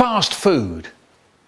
Fast food.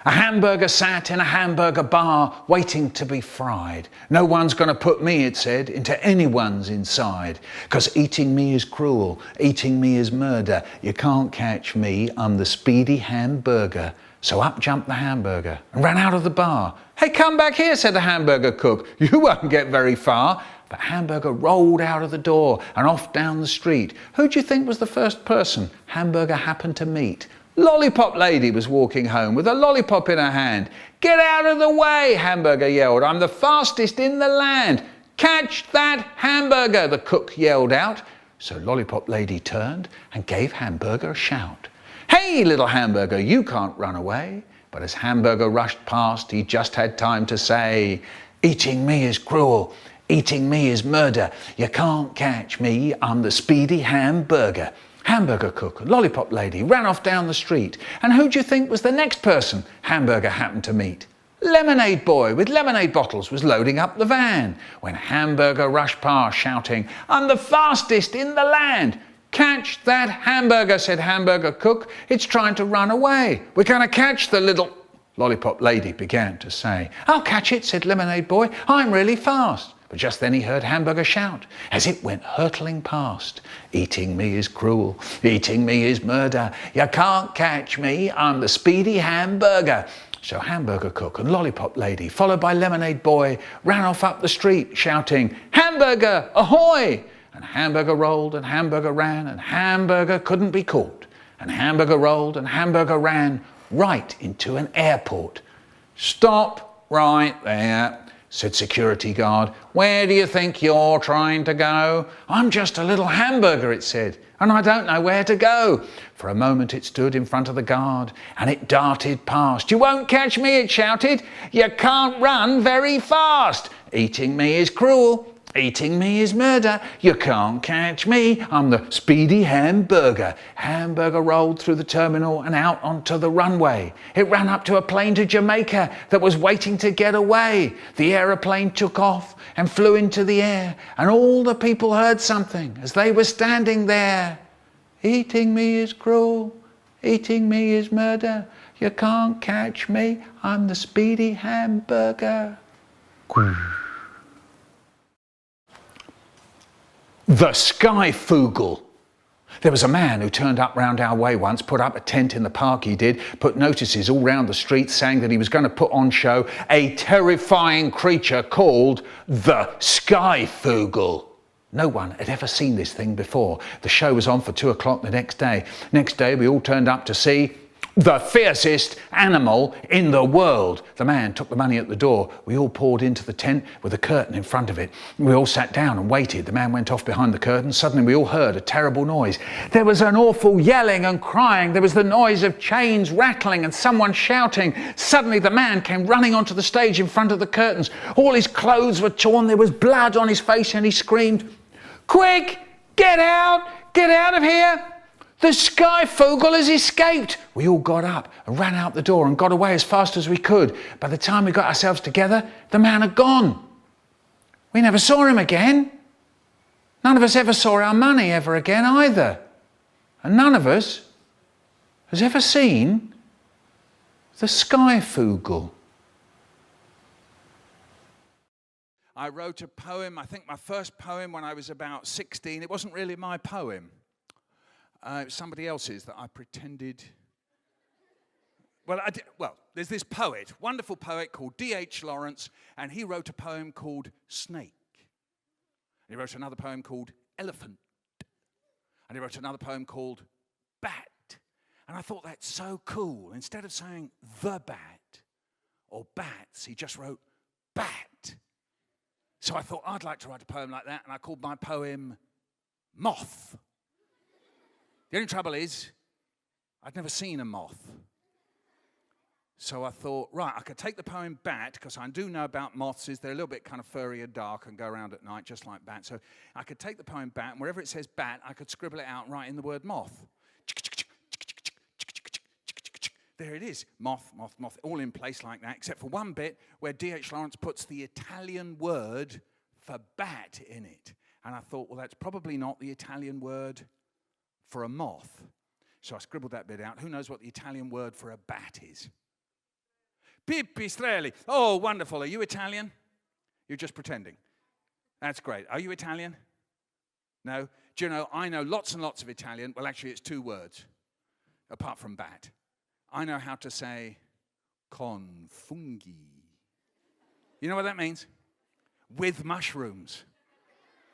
A hamburger sat in a hamburger bar waiting to be fried. No one's going to put me, it said, into anyone's inside. 'Cause eating me is cruel, eating me is murder. You can't catch me, I'm the speedy hamburger. So up jumped the hamburger and ran out of the bar. Hey, come back here, said the hamburger cook. You won't get very far. But Hamburger rolled out of the door and off down the street. Who do you think was the first person Hamburger happened to meet? Lollipop lady was walking home with a lollipop in her hand. Get out of the way, Hamburger yelled. I'm the fastest in the land. Catch that hamburger, the cook yelled out. So Lollipop lady turned and gave Hamburger a shout. Hey, little Hamburger, you can't run away. But as Hamburger rushed past, he just had time to say, eating me is cruel, eating me is murder. You can't catch me, I'm the speedy hamburger. Hamburger cook and lollipop lady ran off down the street. And who do you think was the next person Hamburger happened to meet? Lemonade boy with lemonade bottles was loading up the van when Hamburger rushed past shouting, I'm the fastest in the land. Catch that hamburger, said Hamburger cook. It's trying to run away. We're going to catch the little... Lollipop lady began to say. I'll catch it, said Lemonade boy. I'm really fast. But just then he heard Hamburger shout as it went hurtling past. Eating me is cruel, eating me is murder. You can't catch me, I'm the speedy hamburger. So Hamburger cook and lollipop lady, followed by Lemonade boy, ran off up the street shouting, Hamburger, ahoy! And Hamburger rolled and Hamburger ran and Hamburger couldn't be caught. And Hamburger rolled and Hamburger ran right into an airport. Stop right there, said security guard. Where do you think you're trying to go? I'm just a little hamburger, it said, and I don't know where to go. For a moment it stood in front of the guard and it darted past. You won't catch me, it shouted. You can't run very fast. Eating me is cruel. Eating me is murder. You can't catch me. I'm the speedy hamburger. Hamburger rolled through the terminal and out onto the runway. It ran up to a plane to Jamaica that was waiting to get away. The aeroplane took off and flew into the air, and all the people heard something as they were standing there. Eating me is cruel. Eating me is murder. You can't catch me. I'm the speedy hamburger. The Skyfoogle. There was a man who turned up round our way once, put up a tent in the park he did, put notices all round the street saying that he was going to put on show a terrifying creature called the Skyfoogle. No one had ever seen this thing before. The show was on for 2 o'clock the next day. Next day we all turned up to see the fiercest animal in the world. The man took the money at the door. We all poured into the tent with a curtain in front of it. We all sat down and waited. The man went off behind the curtain. Suddenly we all heard a terrible noise. There was an awful yelling and crying. There was the noise of chains rattling and someone shouting. Suddenly the man came running onto the stage in front of the curtains. All his clothes were torn. There was blood on his face and he screamed, "Quick, get out of here. The Skyfoogle has escaped." We all got up and ran out the door and got away as fast as we could. By the time we got ourselves together, the man had gone. We never saw him again. None of us ever saw our money ever again either. And none of us has ever seen the Skyfoogle. I wrote a poem, I think my first poem when I was about 16. It wasn't really my poem. It was somebody else's that I pretended... Well, there's this poet, wonderful poet called D.H. Lawrence, and he wrote a poem called Snake. He wrote another poem called Elephant. And he wrote another poem called Bat. And I thought that's so cool. Instead of saying the bat or bats, he just wrote Bat. So I thought I'd like to write a poem like that, and I called my poem Moth. The only trouble is, I'd never seen a moth. So I thought, right, I could take the poem Bat, because I do know about moths, is they're a little bit kind of furry and dark and go around at night, just like bats. So I could take the poem Bat, and wherever it says bat, I could scribble it out and write in the word moth. There it is, moth, moth, moth, all in place like that, except for one bit where D.H. Lawrence puts the Italian word for bat in it. And I thought, well, that's probably not the Italian word for a moth. So I scribbled that bit out. Who knows what the Italian word for a bat is? Pipistrelli. Oh, wonderful. Are you Italian? You're just pretending. That's great. Are you Italian? No? Do you know, I know lots and lots of Italian. Well, actually, it's 2 words, apart from bat. I know how to say con funghi. You know what that means? With mushrooms.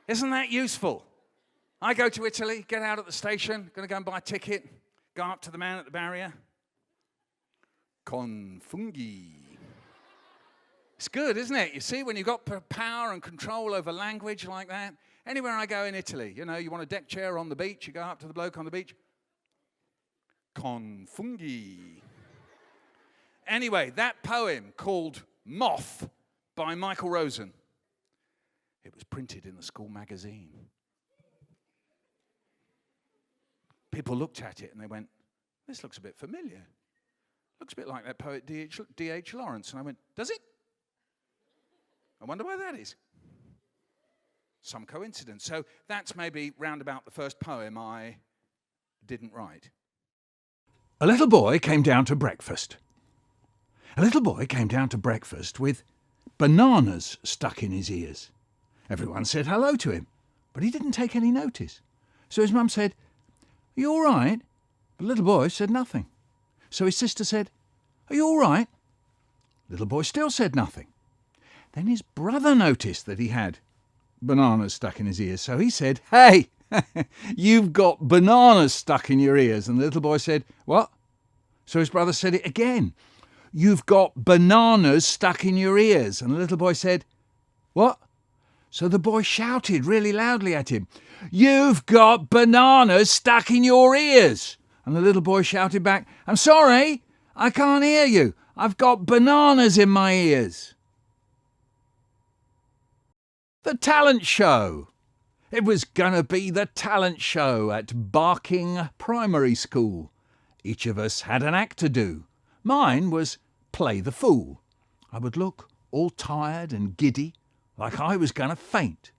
Isn't that useful? I go to Italy, get out at the station, going to go and buy a ticket, go up to the man at the barrier. Con funghi. It's good, isn't it? You see, when you've got power and control over language like that. Anywhere I go in Italy, you know, you want a deck chair on the beach, you go up to the bloke on the beach. Con funghi. Anyway, that poem called Moth by Michael Rosen. It was printed in the school magazine. People looked at it and they went, this looks a bit familiar. Looks a bit like that poet D.H. Lawrence. And I went, does it? I wonder why that is. Some coincidence. So that's maybe round about the first poem I didn't write. A little boy came down to breakfast. A little boy came down to breakfast with bananas stuck in his ears. Everyone said hello to him, but he didn't take any notice. So his mum said, are you all right? But the little boy said nothing. So his sister said, are you all right? Little boy still said nothing. Then his brother noticed that he had bananas stuck in his ears. So he said, hey, you've got bananas stuck in your ears. And the little boy said, what? So his brother said it again. You've got bananas stuck in your ears. And the little boy said, what? So the boy shouted really loudly at him, you've got bananas stuck in your ears. And the little boy shouted back, I'm sorry, I can't hear you. I've got bananas in my ears. The talent show. It was gonna be the talent show at Barking Primary School. Each of us had an act to do. Mine was play the fool. I would look all tired and giddy, like I was gonna faint.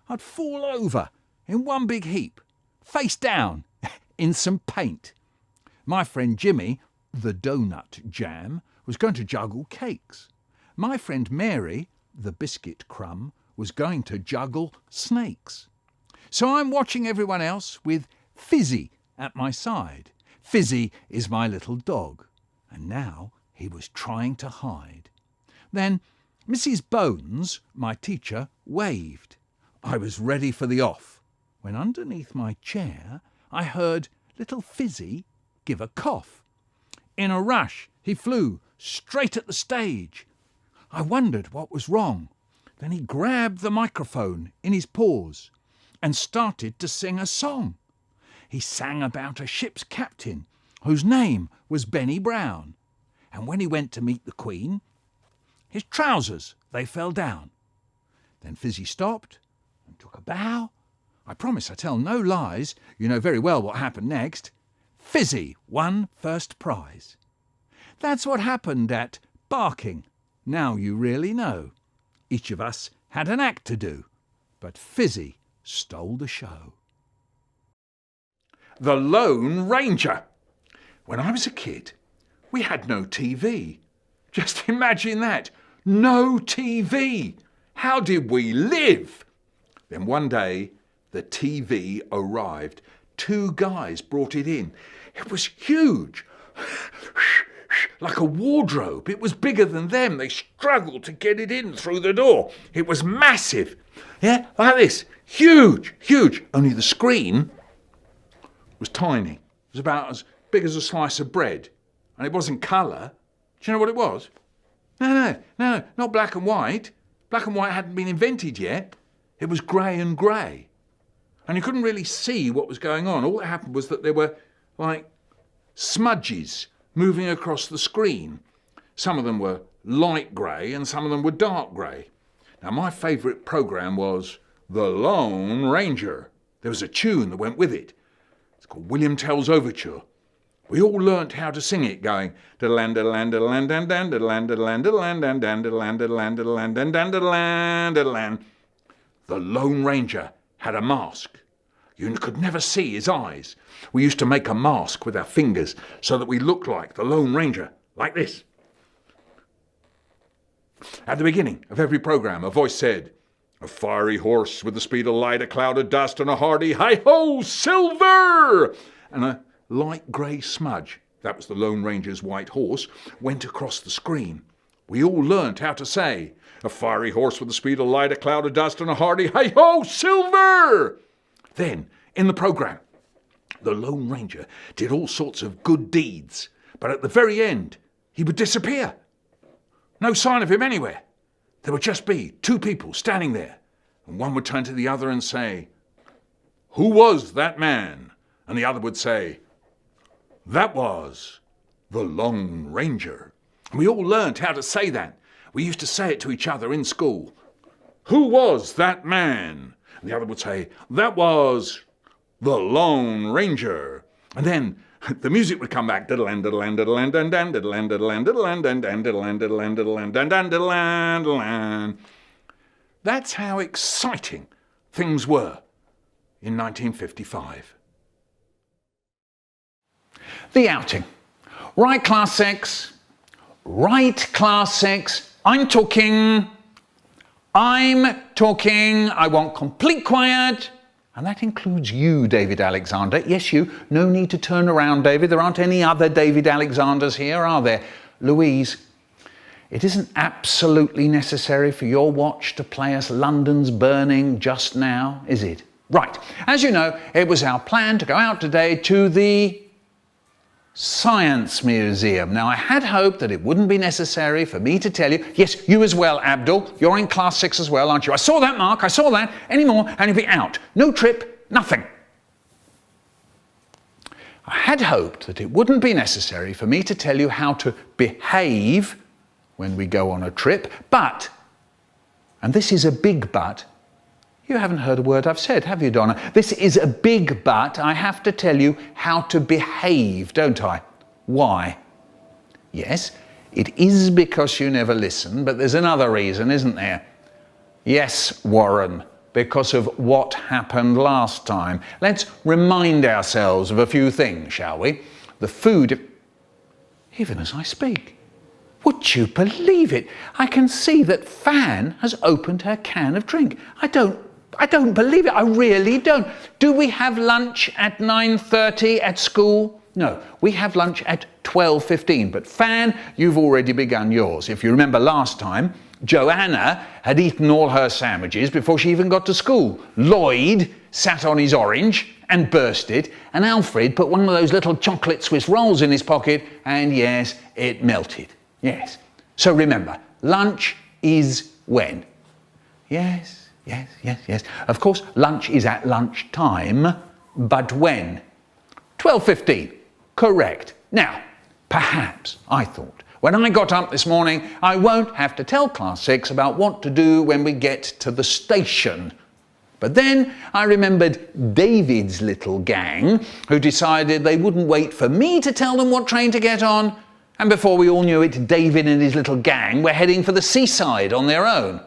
I'd fall over in one big heap, face down, in some paint. My friend Jimmy, the donut jam, was going to juggle cakes. My friend Mary, the biscuit crumb, was going to juggle snakes. So I'm watching everyone else with Fizzy at my side. Fizzy is my little dog, and now he was trying to hide. Then Mrs. Bones, my teacher, waved. I was ready for the off, when underneath my chair I heard little Fizzy give a cough. In a rush he flew straight at the stage. I wondered what was wrong. Then he grabbed the microphone in his paws and started to sing a song. He sang about a ship's captain whose name was Benny Brown. And when he went to meet the Queen, his trousers, they fell down. Then Fizzy stopped and took a bow. I promise I tell no lies. You know very well what happened next. Fizzy won first prize. That's what happened at Barking. Now you really know. Each of us had an act to do, but Fizzy stole the show. The Lone Ranger. When I was a kid, we had no TV. Just imagine that. No TV. How did we live? Then one day, the TV arrived. 2 guys brought it in. It was huge. Like a wardrobe. It was bigger than them. They struggled to get it in through the door. It was massive. Yeah, like this. Huge, huge. Only the screen was tiny. It was about as big as a slice of bread. And it wasn't colour. Do you know what it was? No, not black and white. Black and white hadn't been invented yet. It was grey and grey. And you couldn't really see what was going on. All that happened was that there were, like, smudges moving across the screen. Some of them were light grey and some of them were dark grey. Now, my favourite programme was The Lone Ranger. There was a tune that went with it. It's called William Tell's Overture. We all learnt how to sing it, going da-land da-land da-land da-land da-land da-land da-land da-land da-land da-land da-land da-land da-land da-land. The Lone Ranger had a mask. You could never see his eyes. We used to make a mask with our fingers so that we looked like the Lone Ranger, like this. At the beginning of every program, a voice said, "A fiery horse with the speed of light, a cloud of dust, and a hearty hi-ho, silver!" And a light grey smudge, that was the Lone Ranger's white horse, went across the screen. We all learnt how to say, "A fiery horse with the speed of light, a cloud of dust, and a hearty hi-ho, silver!" Then, in the program, the Lone Ranger did all sorts of good deeds, but at the very end, he would disappear. No sign of him anywhere. There would just be two people standing there, and one would turn to the other and say, "Who was that man?" And the other would say, "That was the Lone Ranger." And we all learned how to say that. We used to say it to each other in school. "Who was that man?" And the other would say, "That was the Lone Ranger." And then the music would come back. That's how exciting things were in 1955. The outing. Right, class 6. Right, class 6. I'm talking. I want complete quiet. And that includes you, David Alexander. Yes, you. No need to turn around, David. There aren't any other David Alexanders here, are there? Louise, it isn't absolutely necessary for your watch to play us London's Burning just now, is it? Right. As you know, it was our plan to go out today to the Science Museum. Now, I had hoped that it wouldn't be necessary for me to tell you. Yes, you as well, Abdul. You're in class 6 as well, aren't you? I saw that, Mark. I saw that. Any more and you'll be out. No trip, nothing. I had hoped that it wouldn't be necessary for me to tell you how to behave when we go on a trip, but, and this is a big but, you haven't heard a word I've said, have you, Donna? This is a big but. I have to tell you how to behave, don't I? Why? Yes, it is because you never listen, but there's another reason, isn't there? Yes, Warren, because of what happened last time. Let's remind ourselves of a few things, shall we? The food, even as I speak. Would you believe it? I can see that Fan has opened her can of drink. I don't believe it. I really don't. Do we have lunch at 9:30 at school? No, we have lunch at 12:15. But Fan, you've already begun yours. If you remember last time, Joanna had eaten all her sandwiches before she even got to school. Lloyd sat on his orange and burst it, and Alfred put one of those little chocolate Swiss rolls in his pocket, and yes, it melted. Yes. So remember, lunch is when? Yes. Of course, lunch is at lunchtime, but when? 12:15. Correct. Now, perhaps I thought, when I got up this morning, I won't have to tell class 6 about what to do when we get to the station. But then I remembered David's little gang, who decided they wouldn't wait for me to tell them what train to get on. And before we all knew it, David and his little gang were heading for the seaside on their own.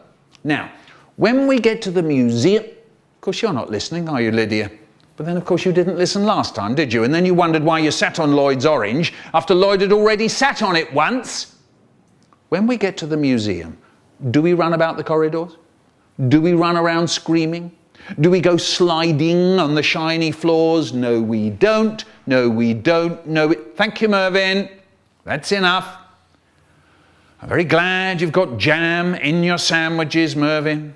Now, when we get to the museum, of course you're not listening, are you, Lydia? But then of course you didn't listen last time, did you? And then you wondered why you sat on Lloyd's orange after Lloyd had already sat on it once. When we get to the museum, do we run about the corridors? Do we run around screaming? Do we go sliding on the shiny floors? No, we don't. No, we don't. No, thank you, Mervyn. That's enough. I'm very glad you've got jam in your sandwiches, Mervyn.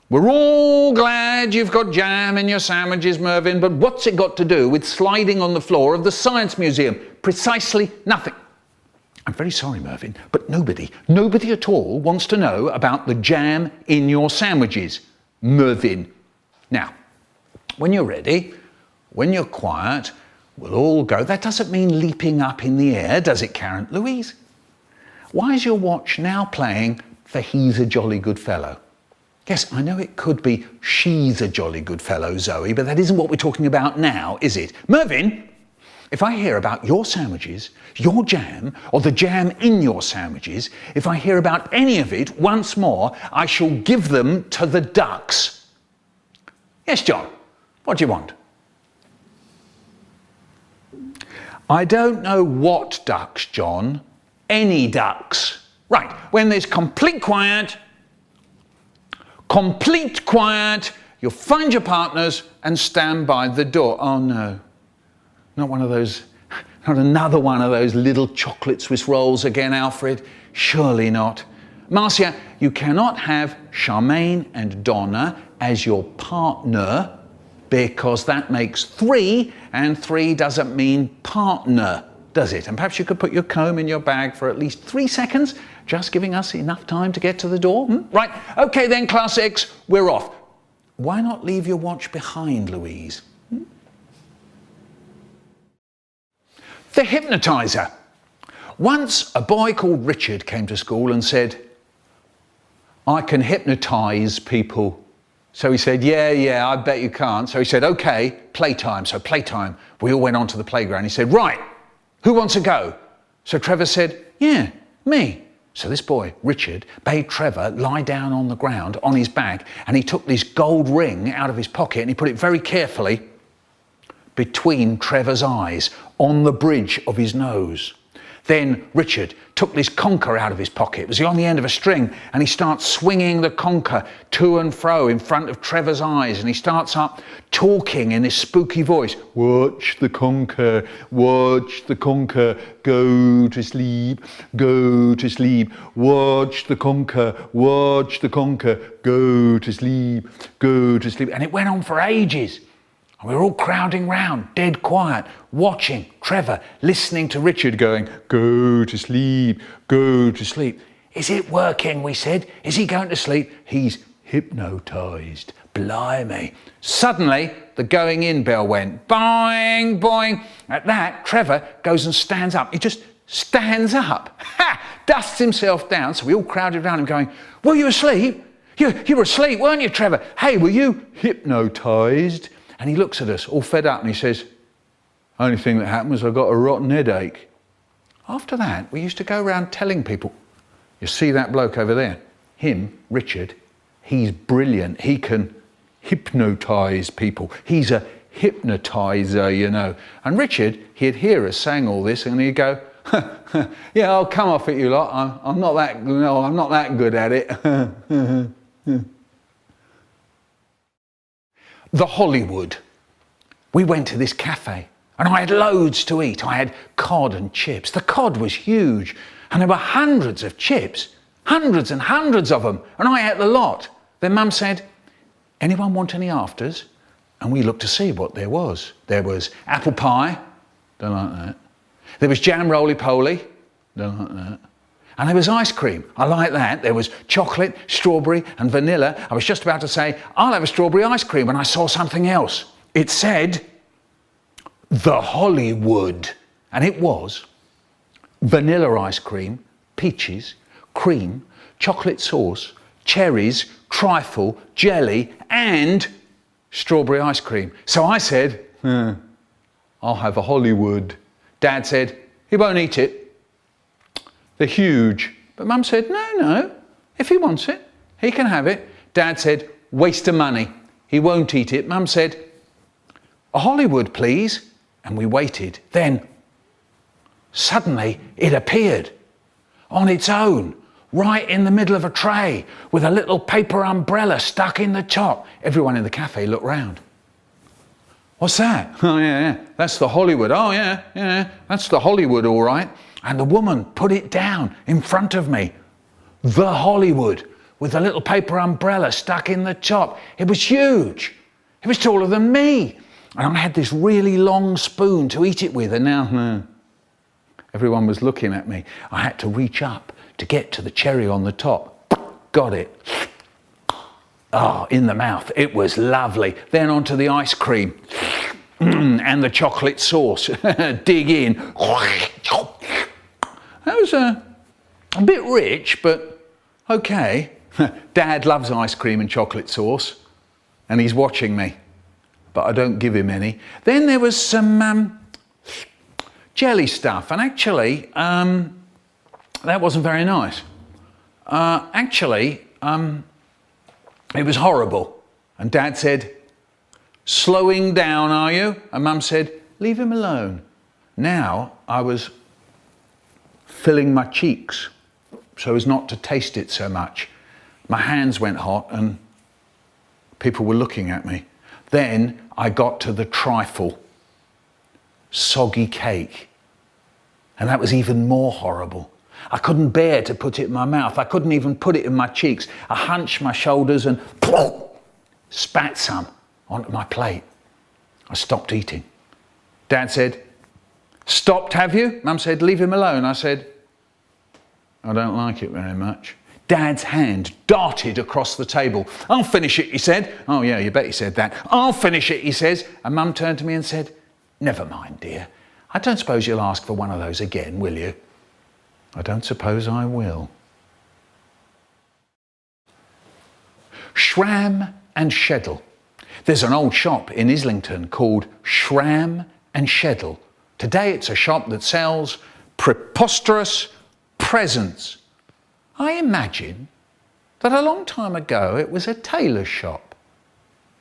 We're all glad you've got jam in your sandwiches, Mervyn, but what's it got to do with sliding on the floor of the Science Museum? Precisely nothing. I'm very sorry, Mervyn, but nobody at all wants to know about the jam in your sandwiches, Mervyn. Now, when you're ready, when you're quiet, we'll all go. That doesn't mean leaping up in the air, does it, Karen? Louise, why is your watch now playing for He's a Jolly Good Fellow? Yes, I know it could be She's a Jolly Good Fellow, Zoe, but that isn't what we're talking about now, is it? Mervyn, if I hear about your sandwiches, your jam, or the jam in your sandwiches, if I hear about any of it once more, I shall give them to the ducks. Yes, John, what do you want? I don't know what ducks, John. Any ducks. Right, when there's complete quiet, you'll find your partners and stand by the door. Oh no, not one of those, not another one of those little chocolate Swiss rolls again, Alfred. Surely not. Marcia, you cannot have Charmaine and Donna as your partner because that makes 3, and 3 doesn't mean partner, does it? And perhaps you could put your comb in your bag for at least 3 seconds, just giving us enough time to get to the door. Right, okay then, Class X, we're off. Why not leave your watch behind, Louise? The Hypnotiser. Once a boy called Richard came to school and said, I can hypnotise people. So he said, yeah, I bet you can't. So he said, okay, playtime. So playtime. We all went onto the playground. He said, right, who wants to go? So Trevor said, yeah, me. So this boy, Richard, bade Trevor lie down on the ground on his back, and he took this gold ring out of his pocket and he put it very carefully between Trevor's eyes on the bridge of his nose. Then Richard took this conker out of his pocket. It was on the end of a string, and he starts swinging the conker to and fro in front of Trevor's eyes, and he starts up talking in this spooky voice. Watch the conker, go to sleep, go to sleep. Watch the conker, go to sleep, go to sleep. And it went on for ages. We were all crowding round, dead quiet, watching Trevor, listening to Richard going, go to sleep, go to sleep. Is it working, we said. Is he going to sleep? He's hypnotised. Blimey. Suddenly, the going in bell went. Boing, boing. At that, Trevor goes and stands up. He just stands up. Ha! Dusts himself down. So we all crowded around him going, were you asleep? You were asleep, weren't you, Trevor? Hey, were you hypnotised? And he looks at us, all fed up, and he says, only thing that happened was I got a rotten headache. After that, we used to go around telling people, you see that bloke over there? Him, Richard, he's brilliant. He can hypnotise people. He's a hypnotizer, you know. And Richard, he'd hear us saying all this, and he'd go, yeah, I'll come off it, you lot. I'm not that good at it. The Hollywood. We went to this cafe and I had loads to eat. I had cod and chips. The cod was huge and there were hundreds of chips, hundreds and hundreds of them, and I ate the lot. Then Mum said, anyone want any afters? And we looked to see what there was. There was apple pie, don't like that. There was jam roly-poly, don't like that. And there was ice cream, I like that. There was chocolate, strawberry and vanilla. I was just about to say, I'll have a strawberry ice cream, when I saw something else. It said, the Hollywood. And it was vanilla ice cream, peaches, cream, chocolate sauce, cherries, trifle, jelly and strawberry ice cream. So I said, I'll have a Hollywood. Dad said, he won't eat it. They're huge. But Mum said, no, if he wants it, he can have it. Dad said, waste of money. He won't eat it. Mum said, a Hollywood, please. And we waited. Then, suddenly, it appeared on its own, right in the middle of a tray, with a little paper umbrella stuck in the top. Everyone in the cafe looked round. What's that? Oh, yeah, that's the Hollywood. Oh, yeah, that's the Hollywood, all right. And the woman put it down in front of me. The Hollywood, with a little paper umbrella stuck in the top. It was huge. It was taller than me. And I had this really long spoon to eat it with, and now, everyone was looking at me. I had to reach up to get to the cherry on the top. Got it. Oh, in the mouth. It was lovely. Then onto the ice cream. And the chocolate sauce. Dig in. That was a bit rich, but okay. Dad loves ice cream and chocolate sauce, and he's watching me, but I don't give him any. Then there was some jelly stuff, and actually, that wasn't very nice. It was horrible. And Dad said, slowing down, are you? And Mum said, leave him alone. Now I was filling my cheeks so as not to taste it so much. My hands went hot and people were looking at me. Then I got to the trifle, soggy cake, and that was even more horrible. I couldn't bear to put it in my mouth. I couldn't even put it in my cheeks. I hunched my shoulders and spat some onto my plate. I stopped eating. Dad said, "Stopped, have you?" Mum said, "Leave him alone." I said, "I don't like it very much." Dad's hand darted across the table. "I'll finish it," he said. "Oh yeah, you bet he said that." "I'll finish it," he says. And Mum turned to me and said, "Never mind, dear. I don't suppose you'll ask for one of those again, will you?" I don't suppose I will. Shram and Sheddle. There's an old shop in Islington called Schram and Scheddle. Today it's a shop that sells preposterous presents. I imagine that a long time ago it was a tailor's shop.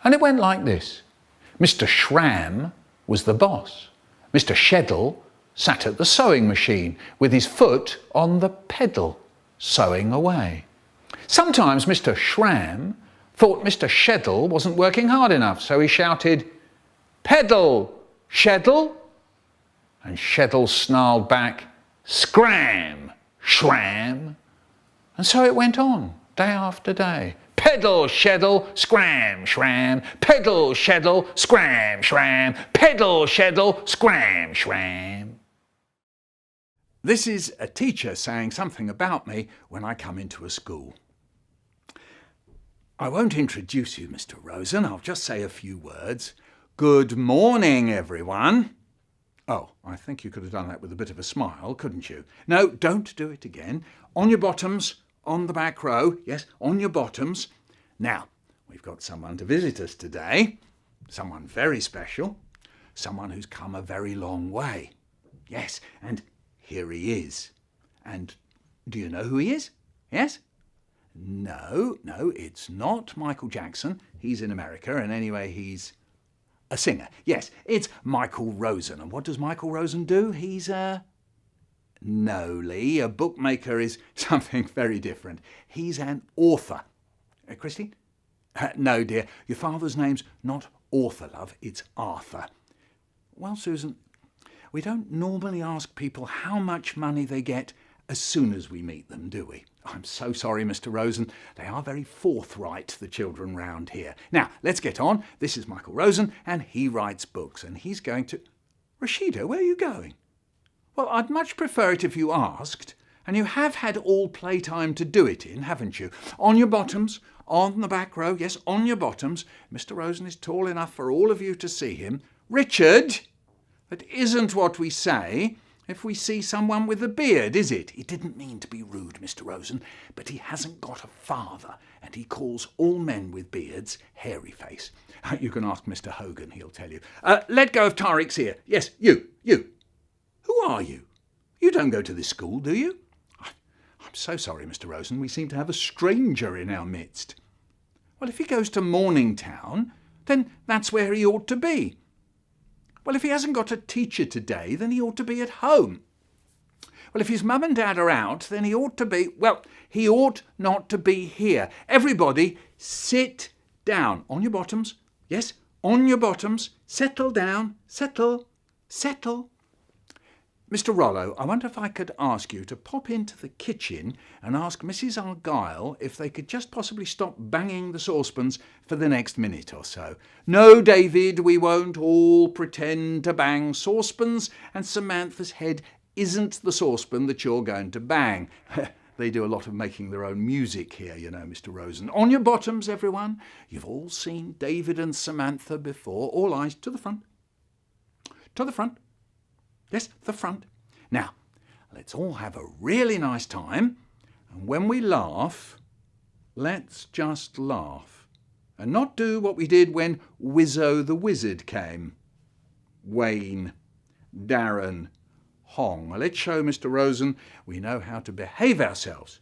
And it went like this. Mr. Schram was the boss. Mr. Sheddle sat at the sewing machine with his foot on the pedal, sewing away. Sometimes Mr. Schram thought Mr. Sheddle wasn't working hard enough, so he shouted, "Pedal, Sheddle!" And Sheddle snarled back, "Scram, Schram!" And so it went on, day after day. Pedal, Sheddle, scram, shram. Pedal, Sheddle, scram, shram. Pedal, Sheddle, scram, shram. This is a teacher saying something about me when I come into a school. I won't introduce you, Mr. Rosen. I'll just say a few words. Good morning, everyone. Oh, I think you could have done that with a bit of a smile, couldn't you? No, don't do it again. On your bottoms, on the back row. Yes, on your bottoms. Now, we've got someone to visit us today. Someone very special. Someone who's come a very long way. Yes, and here he is. And do you know who he is? Yes? No, it's not Michael Jackson. He's in America, and anyway, he's a singer. Yes, it's Michael Rosen. And what does Michael Rosen do? He's No, Lee, a bookmaker is something very different. He's an author. Christine? No, dear, your father's name's not Author, love, it's Arthur. Well, Susan, we don't normally ask people how much money they get as soon as we meet them, do we? I'm so sorry, Mr. Rosen. They are very forthright, the children round here. Now, let's get on. This is Michael Rosen, and he writes books, and he's going to... Rashida, where are you going? Well, I'd much prefer it if you asked, and you have had all playtime to do it in, haven't you? On your bottoms, on the back row, yes, on your bottoms. Mr. Rosen is tall enough for all of you to see him. Richard, that isn't what we say if we see someone with a beard, is it? He didn't mean to be rude, Mr. Rosen, but he hasn't got a father, and he calls all men with beards hairy face. You can ask Mr. Hogan, he'll tell you. Let go of Tariq's ear. Yes, you. Who are you? You don't go to this school, do you? I'm so sorry, Mr. Rosen. We seem to have a stranger in our midst. Well, if he goes to Morningtown, then that's where he ought to be. Well, if he hasn't got a teacher today, then he ought to be at home. Well, if his mum and dad are out, then he ought to be... Well, he ought not to be here. Everybody, sit down. On your bottoms. Yes, on your bottoms. Settle down. Settle. Mr. Rollo, I wonder if I could ask you to pop into the kitchen and ask Mrs. Argyle if they could just possibly stop banging the saucepans for the next minute or so. No, David, we won't all pretend to bang saucepans, and Samantha's head isn't the saucepan that you're going to bang. They do a lot of making their own music here, you know, Mr. Rosen. On your bottoms, everyone. You've all seen David and Samantha before. All eyes to the front. To the front. Yes, the front. Now, let's all have a really nice time. And when we laugh, let's just laugh. And not do what we did when Wizzo the Wizard came. Wayne, Darren, Hong. Well, let's show Mr. Rosen we know how to behave ourselves,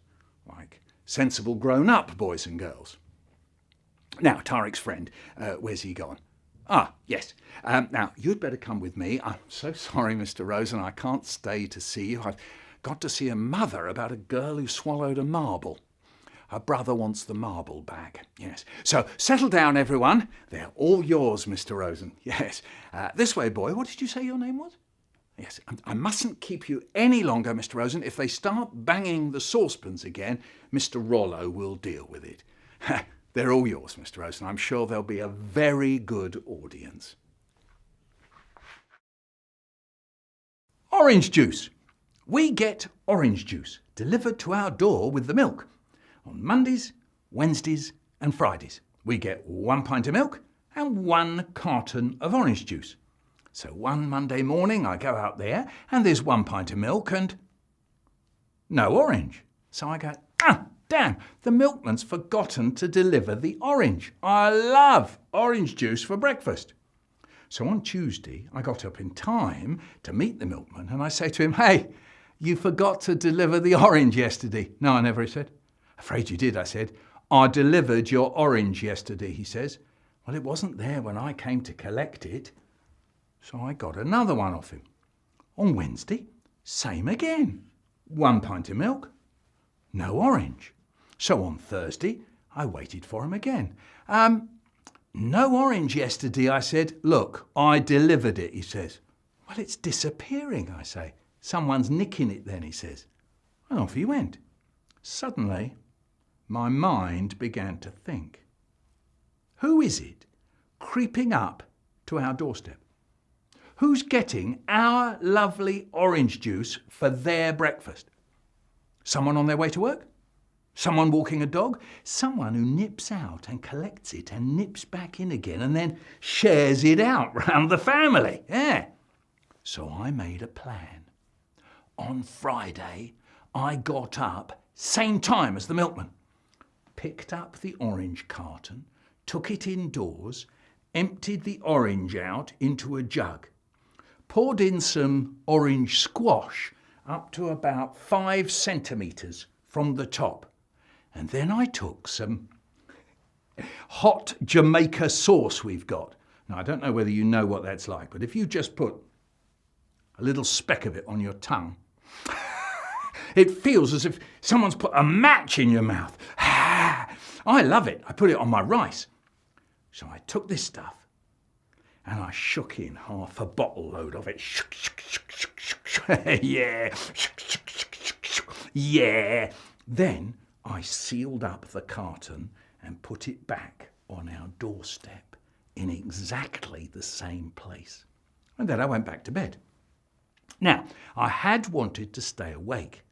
like sensible grown-up boys and girls. Now, Tariq's friend, where's he gone? Ah, yes. Now, you'd better come with me. I'm so sorry, Mr. Rosen, I can't stay to see you. I've got to see a mother about a girl who swallowed a marble. Her brother wants the marble back. Yes. So settle down, everyone. They're all yours, Mr. Rosen. Yes. This way, boy. What did you say your name was? Yes. I mustn't keep you any longer, Mr. Rosen. If they start banging the saucepans again, Mr. Rollo will deal with it. They're all yours, Mr. Rosen. I'm sure there'll be a very good audience. Orange juice. We get orange juice delivered to our door with the milk. On Mondays, Wednesdays and Fridays, we get 1 pint of milk and 1 carton of orange juice. So one Monday morning I go out there and there's 1 pint of milk and no orange. So I go, damn, the milkman's forgotten to deliver the orange. I love orange juice for breakfast. So on Tuesday, I got up in time to meet the milkman and I say to him, hey, you forgot to deliver the orange yesterday. No, I never, he said. Afraid you did, I said. I delivered your orange yesterday, he says. Well, it wasn't there when I came to collect it. So I got another one off him. On Wednesday, same again. 1 pint of milk, no orange. So on Thursday, I waited for him again. No orange yesterday, I said. Look, I delivered it, he says. Well, it's disappearing, I say. Someone's nicking it then, he says. And off he went. Suddenly, my mind began to think. Who is it creeping up to our doorstep? Who's getting our lovely orange juice for their breakfast? Someone on their way to work? Someone walking a dog? Someone who nips out and collects it and nips back in again and then shares it out round the family. Yeah. So I made a plan. On Friday, I got up, same time as the milkman, picked up the orange carton, took it indoors, emptied the orange out into a jug, poured in some orange squash up to about 5 centimetres from the top. And then I took some hot Jamaica sauce we've got. Now, I don't know whether you know what that's like, but if you just put a little speck of it on your tongue, it feels as if someone's put a match in your mouth. I love it. I put it on my rice. So I took this stuff and I shook in half a bottle load of it. Yeah. Yeah. Then I sealed up the carton and put it back on our doorstep in exactly the same place. And then I went back to bed. Now, I had wanted to stay awake,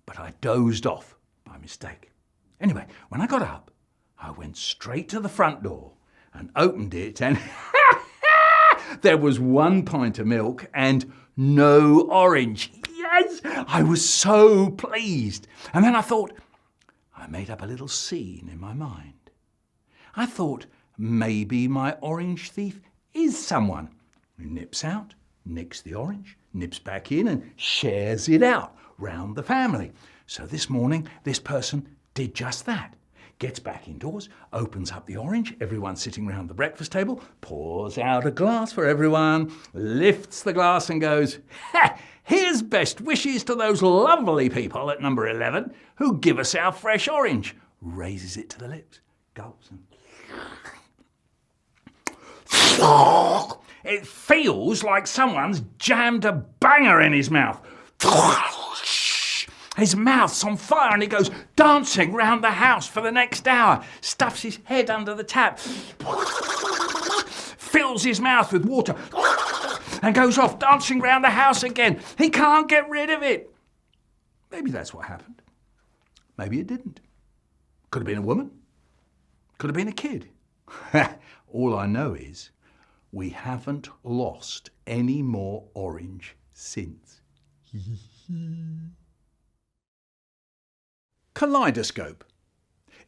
but I dozed off by mistake. Anyway, when I got up, I went straight to the front door and opened it and there was 1 pint of milk and no orange. Yes, I was so pleased. And then I thought, I made up a little scene in my mind. I thought maybe my orange thief is someone who nips out, nicks the orange, nips back in and shares it out round the family. So this morning, this person did just that. Gets back indoors, opens up the orange, everyone sitting round the breakfast table, pours out a glass for everyone, lifts the glass and goes, here's best wishes to those lovely people at number 11 who give us our fresh orange. Raises it to the lips, gulps and... It feels like someone's jammed a banger in his mouth. His mouth's on fire and he goes dancing round the house for the next hour, stuffs his head under the tap, fills his mouth with water and goes off dancing round the house again. He can't get rid of it. Maybe that's what happened. Maybe it didn't. Could have been a woman. Could have been a kid. All I know is we haven't lost any more orange since. Kaleidoscope.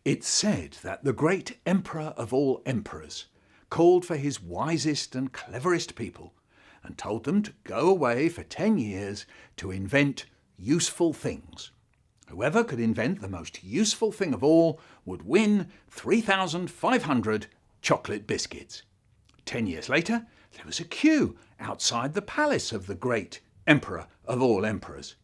It's said that the great emperor of all emperors called for his wisest and cleverest people and told them to go away for 10 years to invent useful things. Whoever could invent the most useful thing of all would win 3,500 chocolate biscuits. 10 years later, there was a queue outside the palace of the great emperor of all emperors.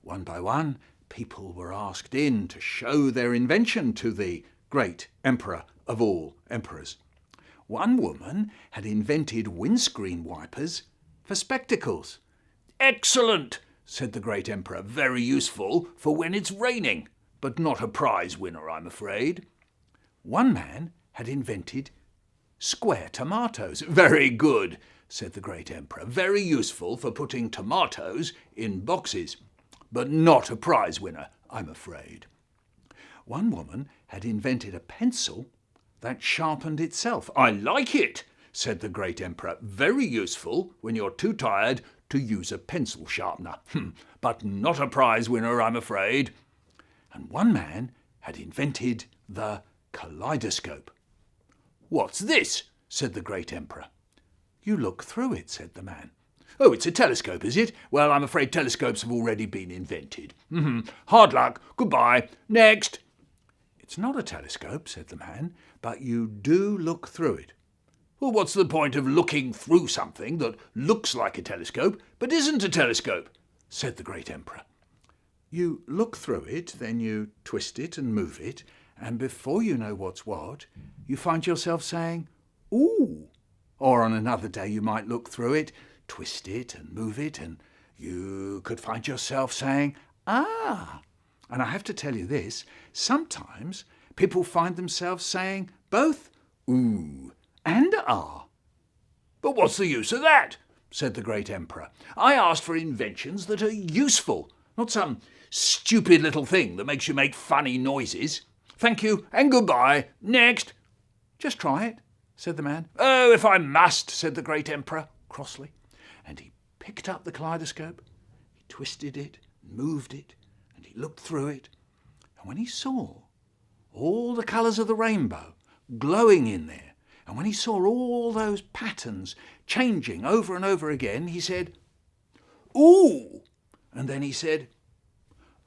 One by one, people were asked in to show their invention to the great emperor of all emperors. One woman had invented windscreen wipers for spectacles. "Excellent," said the great emperor, "very useful for when it's raining, but not a prize winner, I'm afraid." One man had invented square tomatoes. "Very good," said the great emperor, "very useful for putting tomatoes in boxes, but not a prize winner, I'm afraid." One woman had invented a pencil that sharpened itself. "I like it," said the great emperor, "very useful when you're too tired to use a pencil sharpener, but not a prize winner, I'm afraid." And one man had invented the Kaleidoscope. "What's this?" said the great emperor. "You look through it," said the man. "Oh, it's a telescope, is it? Well, I'm afraid telescopes have already been invented. Hard luck. Goodbye. Next." "It's not a telescope," said the man, "but you do look through it." "Well, what's the point of looking through something that looks like a telescope but isn't a telescope?" said the great emperor. "You look through it, then you twist it and move it, and before you know what's what, you find yourself saying, 'Ooh.' Or on another day you might look through it, twist it and move it, and you could find yourself saying, 'Ah.' And I have to tell you this, sometimes people find themselves saying both 'ooh' and 'ah.'" "But what's the use of that?" said the great emperor. "I asked for inventions that are useful, not some stupid little thing that makes you make funny noises. Thank you, and goodbye. Next." "Just try it," said the man. "Oh, if I must," said the great emperor crossly. And he picked up the kaleidoscope, he twisted it, moved it, and he looked through it. And when he saw all the colours of the rainbow glowing in there, and when he saw all those patterns changing over and over again, he said, "Ooh!" And then he said,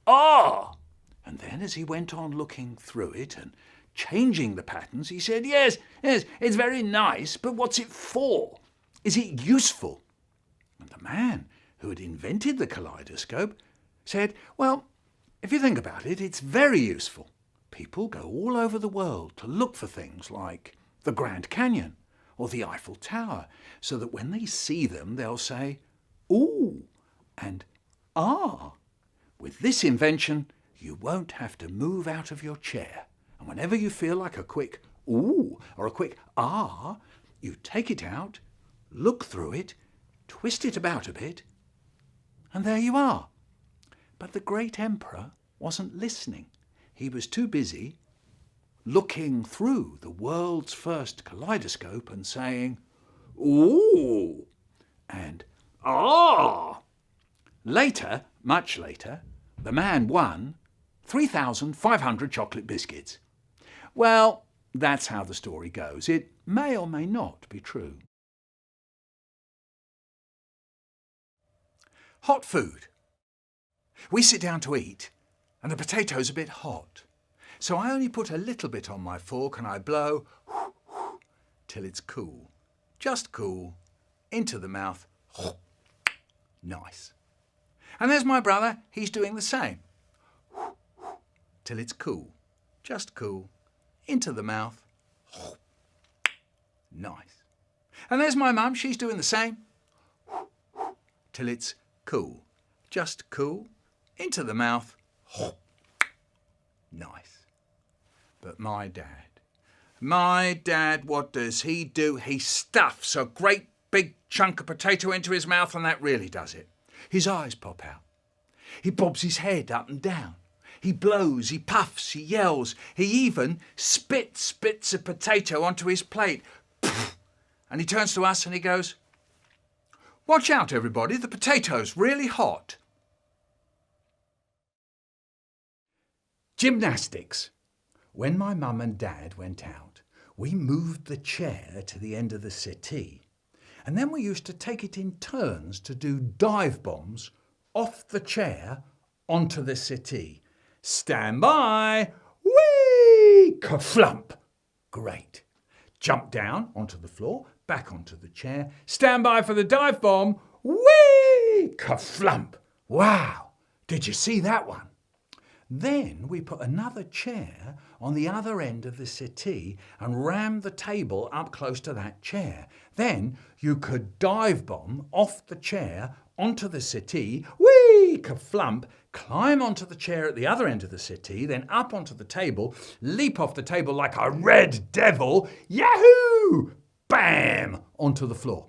"Ah!" And then as he went on looking through it and changing the patterns, he said, yes, it's very nice, but what's it for? Is it useful?" And the man who had invented the kaleidoscope said, "Well, if you think about it, it's very useful. People go all over the world to look for things like the Grand Canyon or the Eiffel Tower, so that when they see them, they'll say, 'Ooh,' and 'Ah.' With this invention, you won't have to move out of your chair. And whenever you feel like a quick 'ooh' or a quick 'ah,' you take it out, look through it, twist it about a bit, and there you are." But the great emperor wasn't listening. He was too busy looking through the world's first kaleidoscope and saying, "Ooh," and "Ah." Later, much later, the man won 3,500 chocolate biscuits. Well, that's how the story goes. It may or may not be true. Hot food. We sit down to eat, and the potato's a bit hot. So I only put a little bit on my fork and I blow till it's cool. Just cool. Into the mouth. Nice. And there's my brother. He's doing the same. Till it's cool. Just cool. Into the mouth. Nice. And there's my mum. She's doing the same. Till it's cool. Just cool. Into the mouth. Nice. But my dad, what does he do? He stuffs a great big chunk of potato into his mouth, and that really does it. His eyes pop out. He bobs his head up and down. He blows, he puffs, he yells. He even spits bits of potato onto his plate. And he turns to us and he goes, "Watch out, everybody, the potato's really hot." Gymnastics. When my mum and dad went out, we moved the chair to the end of the settee, and then we used to take it in turns to do dive bombs off the chair onto the settee. Stand by! Whee! Ka-flump! Great. Jump down onto the floor, back onto the chair. Stand by for the dive bomb. Whee! Ka-flump. Wow, did you see that one? Then we put another chair on the other end of the settee and rammed the table up close to that chair. Then you could dive bomb off the chair onto the settee, whee, ka-flump, climb onto the chair at the other end of the settee, then up onto the table, leap off the table like a red devil, yahoo, bam, onto the floor.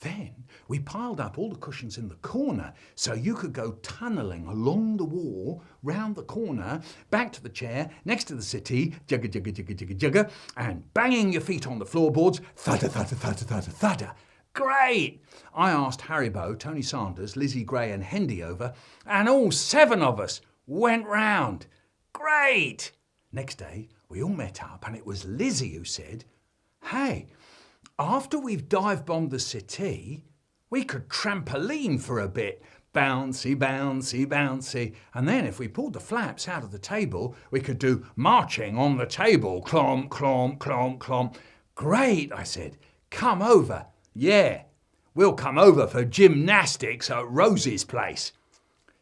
Then we piled up all the cushions in the corner so you could go tunnelling along the wall, round the corner, back to the chair, next to the settee, jugga, jugga, jugga, jugga, jugga, and banging your feet on the floorboards, thudder, thudder, thudder, thudder, thudder. Great! I asked Haribo, Tony Sanders, Lizzie Gray and Hendy over, and all 7 of us went round. Great! Next day, we all met up and it was Lizzie who said, hey, after we've dive-bombed the settee, we could trampoline for a bit. Bouncy, bouncy, bouncy. And then if we pulled the flaps out of the table, we could do marching on the table. Clomp, clomp, clomp, clomp. Great, I said. Come over. Yeah, we'll come over for gymnastics at Rose's place.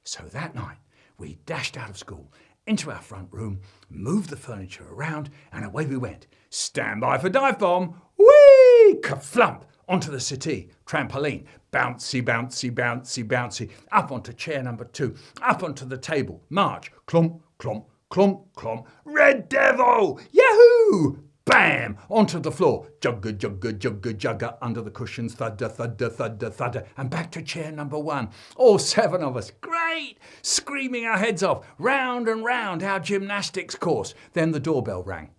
So that night, we dashed out of school, into our front room, moved the furniture around, and away we went. Stand by for dive bomb. Whee! Ka-flump! Onto the settee, trampoline, bouncy, bouncy, bouncy, bouncy, up onto chair number 2, up onto the table, march, clomp, clomp, clomp, clomp, red devil, yahoo! Bam! Onto the floor, jugga, jugga, jugga, jugga, under the cushions, thudder, thudder, thudder, thudder, and back to chair number 1. All 7 of us, great! Screaming our heads off, round and round our gymnastics course. Then the doorbell rang.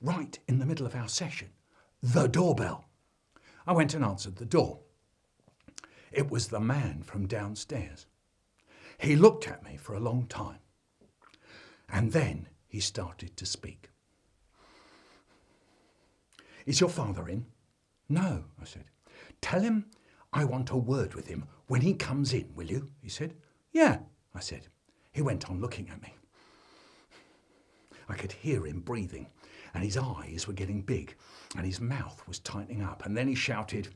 Right in the middle of our session, the doorbell. I went and answered the door. It was the man from downstairs. He looked at me for a long time, and then he started to speak. Is your father in? No, I said. Tell him I want a word with him when he comes in, will you? He said. Yeah, I said. He went on looking at me. I could hear him breathing, and his eyes were getting big, and his mouth was tightening up, and then he shouted,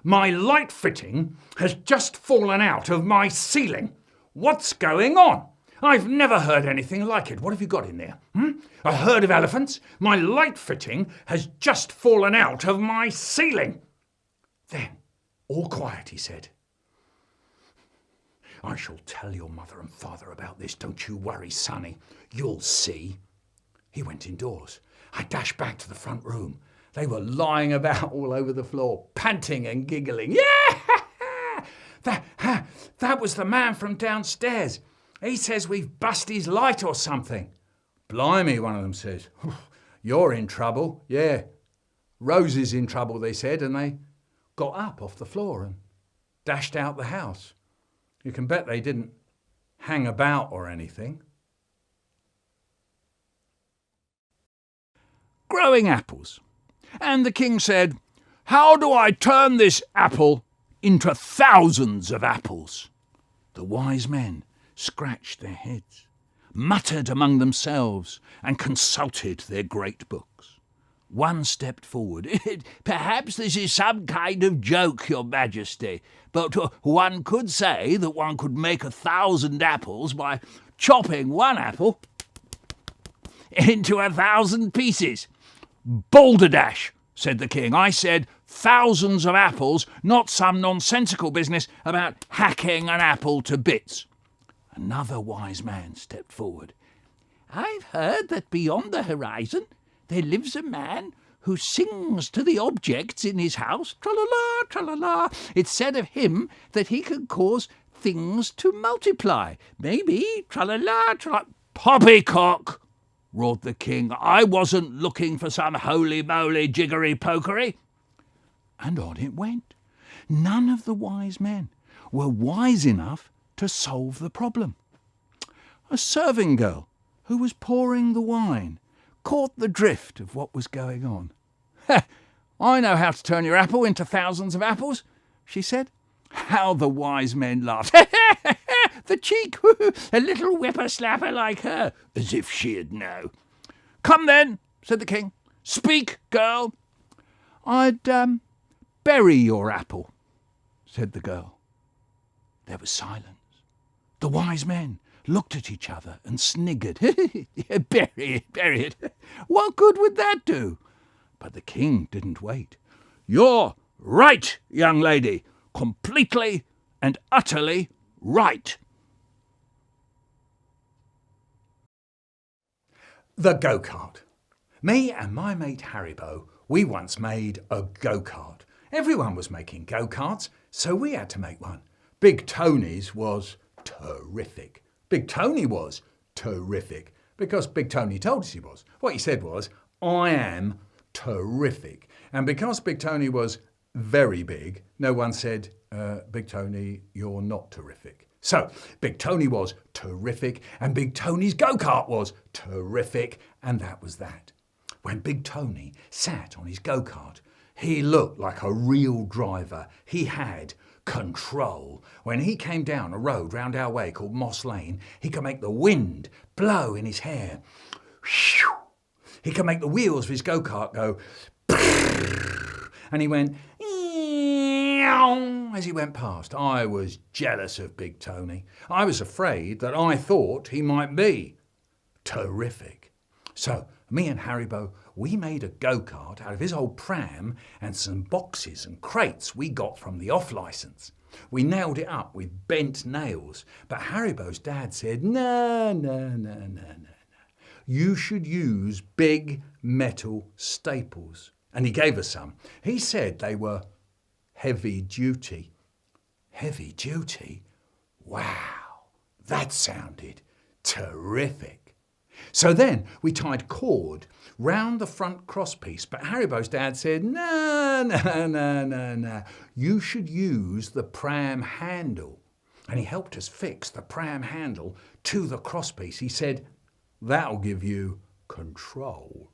my light fitting has just fallen out of my ceiling. What's going on? I've never heard anything like it. What have you got in there? A herd of elephants? My light fitting has just fallen out of my ceiling. Then, all quiet, he said, I shall tell your mother and father about this. Don't you worry, sonny. You'll see. He went indoors. I dashed back to the front room. They were lying about all over the floor, panting and giggling. Yeah! That was the man from downstairs. He says we've bust his light or something. Blimey, one of them says. You're in trouble. Yeah. Rose is in trouble, they said, and they got up off the floor and dashed out the house. You can bet they didn't hang about or anything. Growing apples. And the king said, how do I turn this apple into thousands of apples? The wise men scratched their heads, muttered among themselves, and consulted their great books. One stepped forward. Perhaps this is some kind of joke, your majesty, but one could say that one could make 1,000 apples by chopping one apple into 1,000 pieces. Balderdash, said the king. I said thousands of apples, not some nonsensical business about hacking an apple to bits. Another wise man stepped forward. I've heard that beyond the horizon there lives a man who sings to the objects in his house. Tra-la-la, tra-la-la. It's said of him that he can cause things to multiply. Maybe, tra-la-la, tra-la. Poppycock, roared the king. I wasn't looking for some holy-moly jiggery-pokery. And on it went. None of the wise men were wise enough to solve the problem. A serving girl who was pouring the wine caught the drift of what was going on. I know how to turn your apple into thousands of apples, she said. How the wise men laughed. The cheek, a little whipper-slapper like her, as if she'd know. Come then, said the king. Speak, girl. I'd bury your apple, said the girl. There was silence. The wise men looked at each other and sniggered. Yeah, bury it. What good would that do? But the king didn't wait. You're right, young lady. Completely and utterly right. The go-kart. Me and my mate Haribo, we once made a go-kart. Everyone was making go-karts, so we had to make one. Big Tony's was terrific. Big Tony was terrific because Big Tony told us he was. What he said was, I am terrific. And because Big Tony was very big, no one said, Big Tony, you're not terrific. So, Big Tony was terrific, and Big Tony's go-kart was terrific, and that was that. When Big Tony sat on his go-kart, he looked like a real driver. He had control. When he came down a road round our way called Moss Lane, he could make the wind blow in his hair. He could make the wheels of his go-kart go, and he went, as he went past. I was jealous of Big Tony. I was afraid that I thought he might be terrific. So me and Haribo, we made a go-kart out of his old pram and some boxes and crates we got from the off-licence. We nailed it up with bent nails, but Haribo's dad said, no. You should use big metal staples. And he gave us some. He said they were heavy duty. Heavy duty? Wow, that sounded terrific. So then we tied cord round the front crosspiece, but Haribo's dad said, no. You should use the pram handle. And he helped us fix the pram handle to the crosspiece. He said, that'll give you control.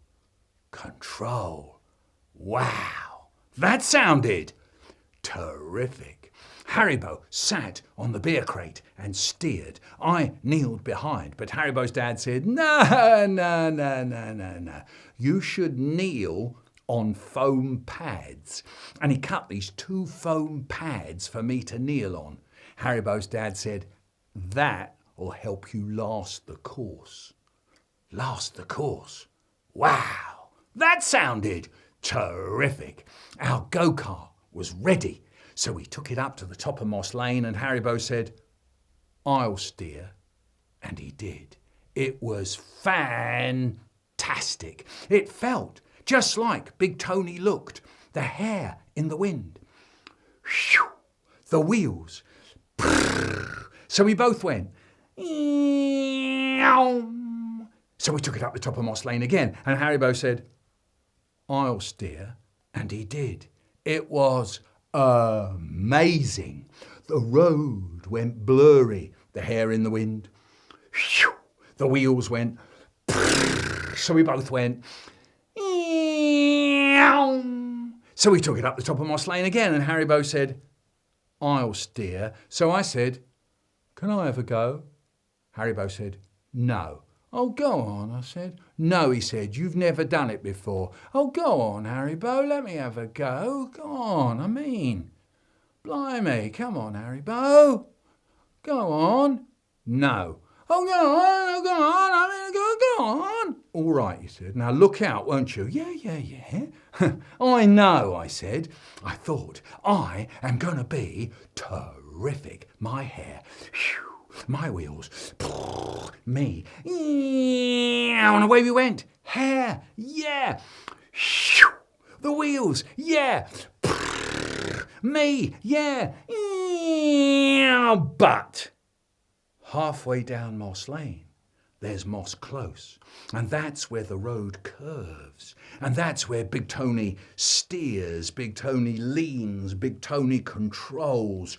Control. Wow, that sounded terrific. Haribo sat on the beer crate and steered. I kneeled behind, but Haribo's dad said, no. You should kneel on foam pads. And he cut these 2 foam pads for me to kneel on. Haribo's dad said, that will help you last the course. Last the course. Wow, that sounded terrific. Our go-kart was ready, so we took it up to the top of Moss Lane and Haribo said, I'll steer. And he did. It was fantastic. It felt just like Big Tony looked. The hair in the wind. The wheels. So we both went. So we took it up the top of Moss Lane again and Haribo said, I'll steer. And he did. It was amazing. The road went blurry, the hair in the wind. The wheels went. So we both went. So we took it up the top of Moss Lane again and Haribo said, I'll steer. So I said, can I have a go? Haribo said, no. Oh, go on, I said. No, he said, you've never done it before. Oh, go on, Haribo, let me have a go. Go on, I mean. Blimey, come on, Haribo. Go on. No. Oh, go on, I mean, go on. All right, he said. Now look out, won't you? Yeah. I know, I said. I thought, I am going to be terrific. My hair, my wheels, me, and away we went. Hair, yeah. The wheels, yeah. Me, yeah. But halfway down Moss Lane, there's Moss Close, and that's where the road curves, and that's where Big Tony steers, Big Tony leans, Big Tony controls.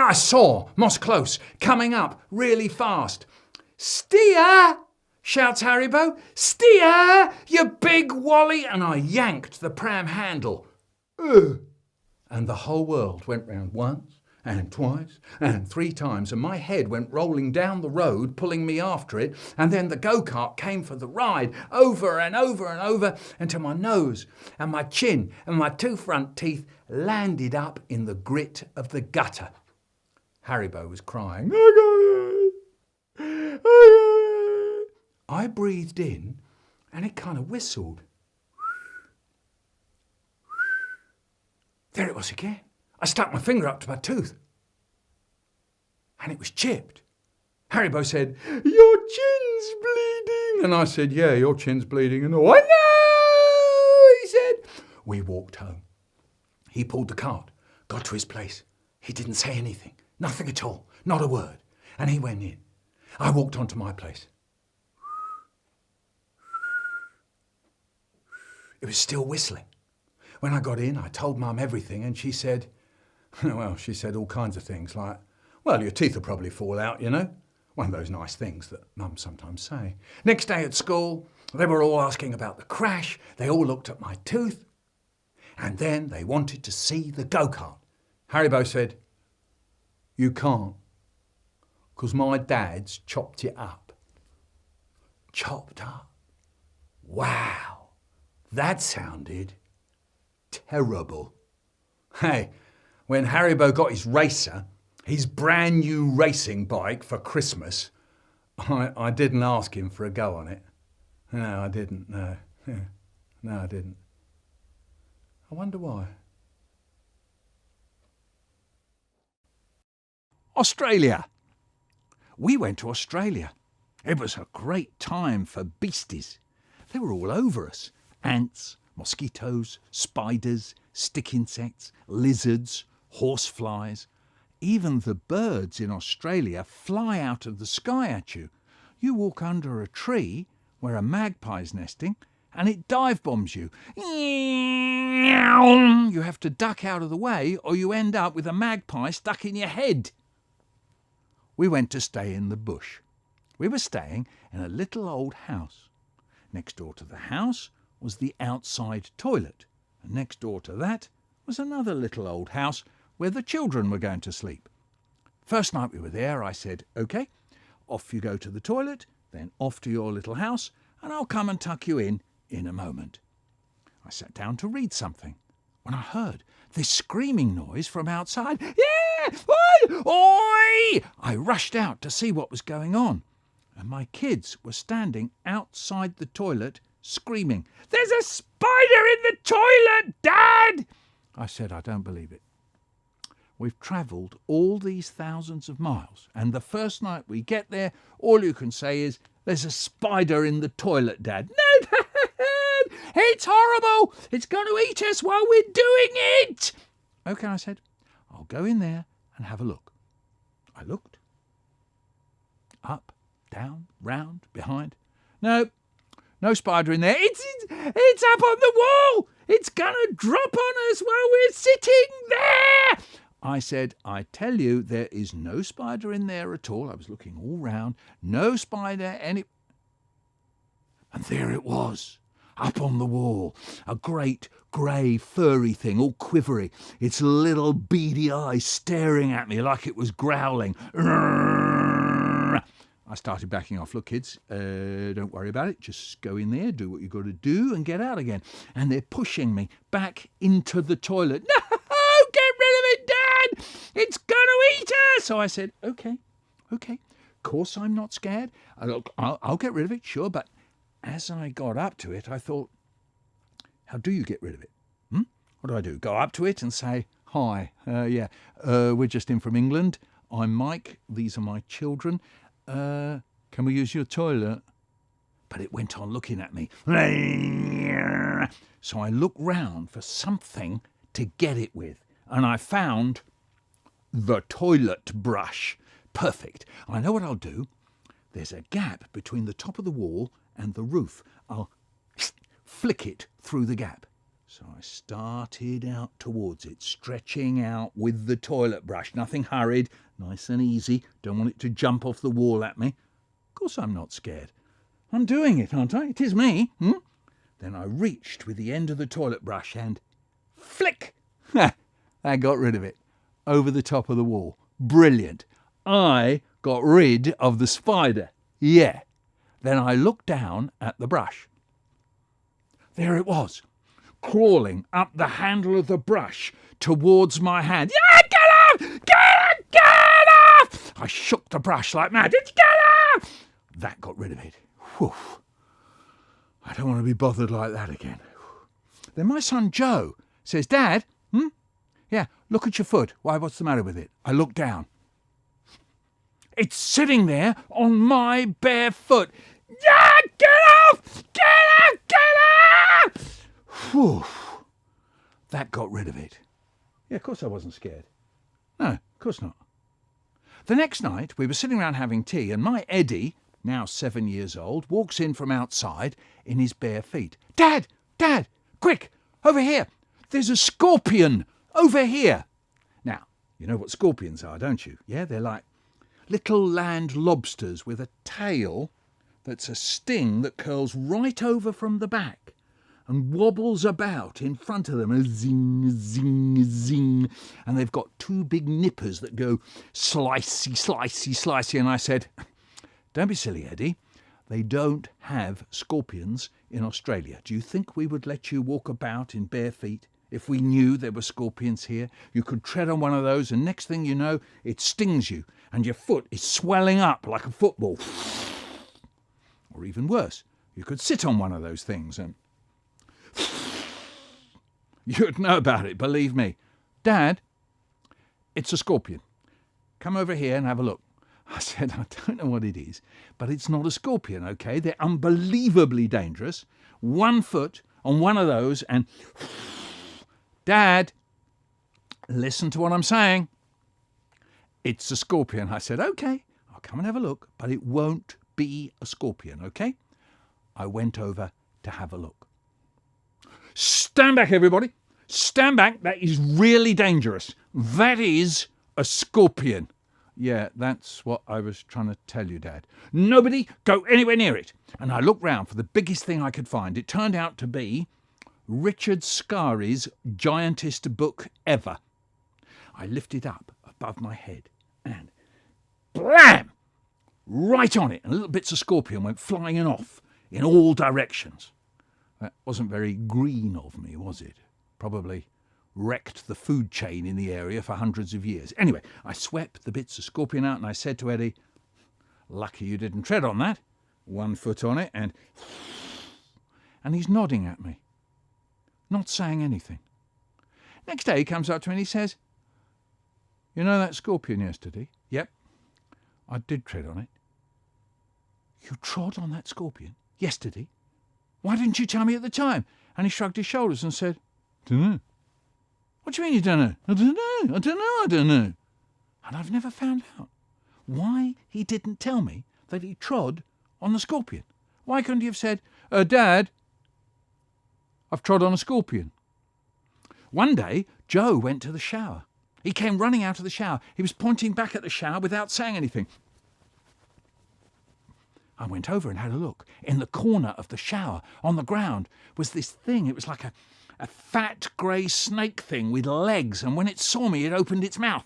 I saw Moss Close coming up really fast. Steer, shouts Haribo. Steer, you big wally. And I yanked the pram handle. And the whole world went round once and twice, and 3 times, and my head went rolling down the road, pulling me after it, and then the go-kart came for the ride, over and over and over, until my nose and my chin and my 2 front teeth landed up in the grit of the gutter. Haribo was crying. I breathed in, and it kind of whistled. There it was again. I stuck my finger up to my tooth, and it was chipped. Haribo said, "Your chin's bleeding." And I said, "Yeah, your chin's bleeding." And "Oh, no," he said. We walked home. He pulled the cart, got to his place. He didn't say anything, nothing at all, not a word. And he went in. I walked onto my place. It was still whistling. When I got in, I told Mum everything, and she said, well, she said all kinds of things like, "Well, your teeth will probably fall out, you know." One of those nice things that Mum sometimes say. Next day at school, they were all asking about the crash. They all looked at my tooth. And then they wanted to see the go-kart. Haribo said, "You can't, because my dad's chopped it up." Chopped up? Wow, that sounded terrible. Hey, when Haribo got his racer, his brand new racing bike for Christmas, I didn't ask him for a go on it. No, I didn't, no. No, I didn't. I wonder why. Australia. We went to Australia. It was a great time for beasties. They were all over us. Ants, mosquitoes, spiders, stick insects, lizards, horseflies. Even the birds in Australia fly out of the sky at you. You walk under a tree where a magpie's nesting and it dive bombs you. You have to duck out of the way or you end up with a magpie stuck in your head. We went to stay in the bush. We were staying in a little old house. Next door to the house was the outside toilet, and next door to that was another little old house where the children were going to sleep. First night we were there, I said, "OK, off you go to the toilet, then off to your little house, and I'll come and tuck you in a moment." I sat down to read something when I heard this screaming noise from outside. "Yeah! Oi! Oi!" I rushed out to see what was going on, and my kids were standing outside the toilet screaming, "There's a spider in the toilet, Dad!" I said, "I don't believe it. We've travelled all these thousands of miles, and the first night we get there, all you can say is, 'There's a spider in the toilet, Dad.'" "No, Dad! It's horrible! It's going to eat us while we're doing it!" "OK," I said, "I'll go in there and have a look." I looked. Up, down, round, behind. No spider in there. It's up on the wall. It's going to drop on us while we're sitting there. I said, "I tell you, there is no spider in there at all." I was looking all round. No spider any... And there it was, up on the wall. A great grey furry thing, all quivery. Its little beady eyes staring at me like it was growling. I started backing off. "Look, kids, don't worry about it. Just go in there, do what you've got to do, and get out again." And they're pushing me back into the toilet. "No, get rid of it, Dad! It's going to eat us!" So I said, OK. Of course I'm not scared. I'll get rid of it, sure. But as I got up to it, I thought, how do you get rid of it? What do? Go up to it and say, "Hi, we're just in from England. I'm Mike. These are my children. Can we use your toilet?" But it went on looking at me. So I looked round for something to get it with, and I found the toilet brush. Perfect. I know what I'll do. There's a gap between the top of the wall and the roof. I'll flick it through the gap. So I started out towards it, stretching out with the toilet brush. Nothing hurried, nice and easy. Don't want it to jump off the wall at me. Of course I'm not scared. I'm doing it, aren't I? It is me. Then I reached with the end of the toilet brush and flick! I got rid of it. over the top of the wall. Brilliant. I got rid of the spider. Yeah. Then I looked down at the brush. There it was, crawling up the handle of the brush towards my hand. Yeah, get off! Get off! Get off! I shook the brush like mad. Get off! That got rid of it. Whew. I don't want to be bothered like that again. Then my son Joe says, Dad, yeah, look at your foot. Why, what's the matter with it? I look down. It's sitting there on my bare foot. Yeah, get off! Get off! Get off! Whew. That got rid of it. Yeah, of course I wasn't scared. No, of course not. The next night, we were sitting around having tea, and my Eddie, now 7 years old, walks in from outside in his bare feet. Dad! Dad! Quick! Over here! There's a scorpion! Over here! Now, you know what scorpions are, don't you? Yeah, they're like little land lobsters with a tail that's a sting that curls right over from the back and wobbles about in front of them. A zing, zing, zing. And they've got two big nippers that go slicey, slicey, slicey. And I said, don't be silly, Eddie. They don't have scorpions in Australia. Do you think we would let you walk about in bare feet if we knew there were scorpions here? You could tread on one of those and next thing you know, it stings you and your foot is swelling up like a football. Or even worse, you could sit on one of those things and you'd know about it, believe me. Dad, it's a scorpion. Come over here and have a look. I said, I don't know what it is, but it's not a scorpion, okay? They're unbelievably dangerous. 1 foot on one of those and... Dad, listen to what I'm saying. It's a scorpion. I said, okay, I'll come and have a look, but it won't be a scorpion, okay? I went over to have a look. Stand back, everybody. Stand back. That is really dangerous. That is a scorpion. Yeah, that's what I was trying to tell you, Dad. Nobody go anywhere near it. And I looked round for the biggest thing I could find. It turned out to be Richard Scarry's giantest book ever. I lifted up above my head and blam! Right on it. And little bits of scorpion went flying off in all directions. That wasn't very green of me, was it? Probably wrecked the food chain in the area for hundreds of years. Anyway, I swept the bits of scorpion out and I said to Eddie, lucky you didn't tread on that. 1 foot on it and he's nodding at me, not saying anything. Next day he comes up to me and he says, you know that scorpion yesterday? Yep, I did tread on it. You trod on that scorpion yesterday? Why didn't you tell me at the time? And he shrugged his shoulders and said, dunno. What do you mean you don't know? I don't know. And I've never found out why he didn't tell me that he trod on the scorpion. Why couldn't he have said, Dad, I've trod on a scorpion? One day, Joe went to the shower. He came running out of the shower. He was pointing back at the shower without saying anything. I went over and had a look. In the corner of the shower, on the ground, was this thing. It was like a fat grey snake thing with legs, and when it saw me, it opened its mouth.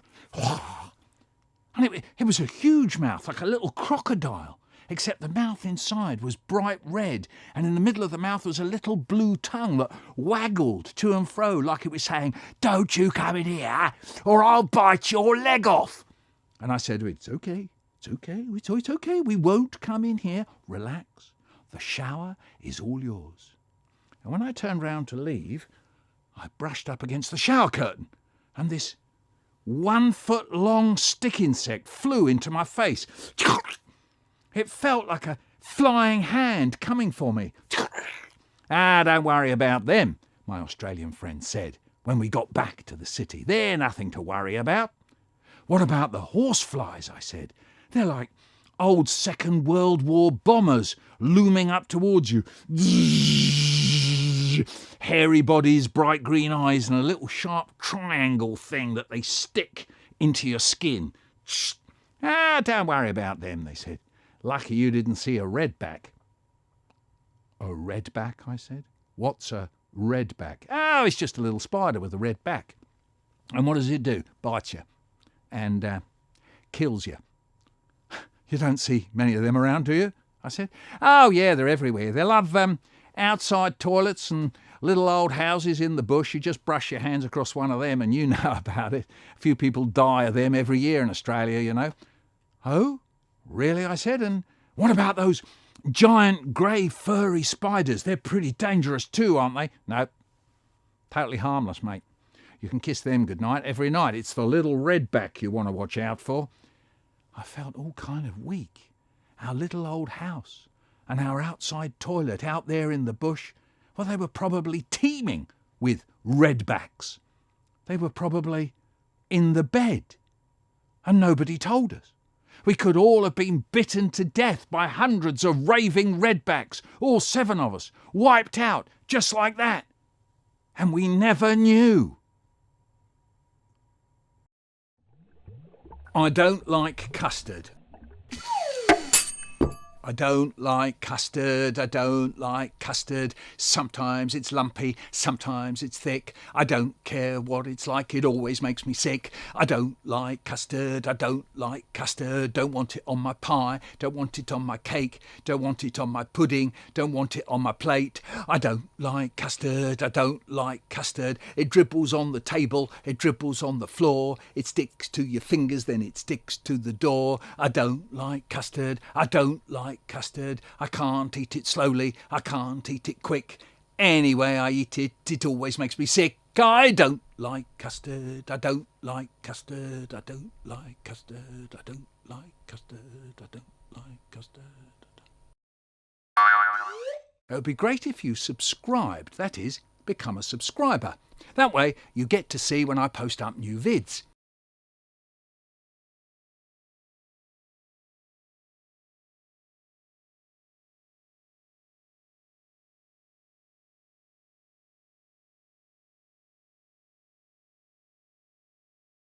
And it was a huge mouth, like a little crocodile, except the mouth inside was bright red, and in the middle of the mouth was a little blue tongue that waggled to and fro like it was saying, don't you come in here, or I'll bite your leg off. And I said, it's okay. It's okay. We won't come in here. Relax. The shower is all yours. And when I turned round to leave, I brushed up against the shower curtain, and this 1 foot long stick insect flew into my face. It felt like a flying hand coming for me. Don't worry about them, my Australian friend said when we got back to the city. They're nothing to worry about. What about the horseflies? I said. They're like old Second World War bombers looming up towards you. Hairy bodies, bright green eyes, and a little sharp triangle thing that they stick into your skin. Don't worry about them, they said. Lucky you didn't see a redback. A redback, I said. What's a redback? Oh, it's just a little spider with a red back. And what does it do? Bites you and kills you. You don't see many of them around, do you? I said. Oh, yeah, they're everywhere. They love outside toilets and little old houses in the bush. You just brush your hands across one of them and you know about it. A few people die of them every year in Australia, you know. Oh, really? I said. And what about those giant grey furry spiders? They're pretty dangerous too, aren't they? No, totally harmless, mate. You can kiss them goodnight every night. It's the little redback you want to watch out for. I felt all kind of weak. Our little old house and our outside toilet out there in the bush, well, they were probably teeming with redbacks. They were probably in the bed. And nobody told us. We could all have been bitten to death by hundreds of raving redbacks, all 7 of us, wiped out just like that. And we never knew. I don't like custard. I don't like custard, I don't like custard. Sometimes it's lumpy, sometimes it's thick. I don't care what it's like, it always makes me sick. I don't like custard, I don't like custard. Don't want it on my pie, don't want it on my cake, don't want it on my pudding, don't want it on my plate. I don't like custard, I don't like custard. It dribbles on the table, it dribbles on the floor. It sticks to your fingers, then it sticks to the door. I don't like custard, I don't like custard. I can't eat it slowly, I can't eat it quick. Anyway I eat it, it always makes me sick. I don't like custard, I don't like custard, I don't like custard, I don't like custard, I don't like custard. It would be great if you subscribed, that is, become a subscriber. That way you get to see when I post up new vids.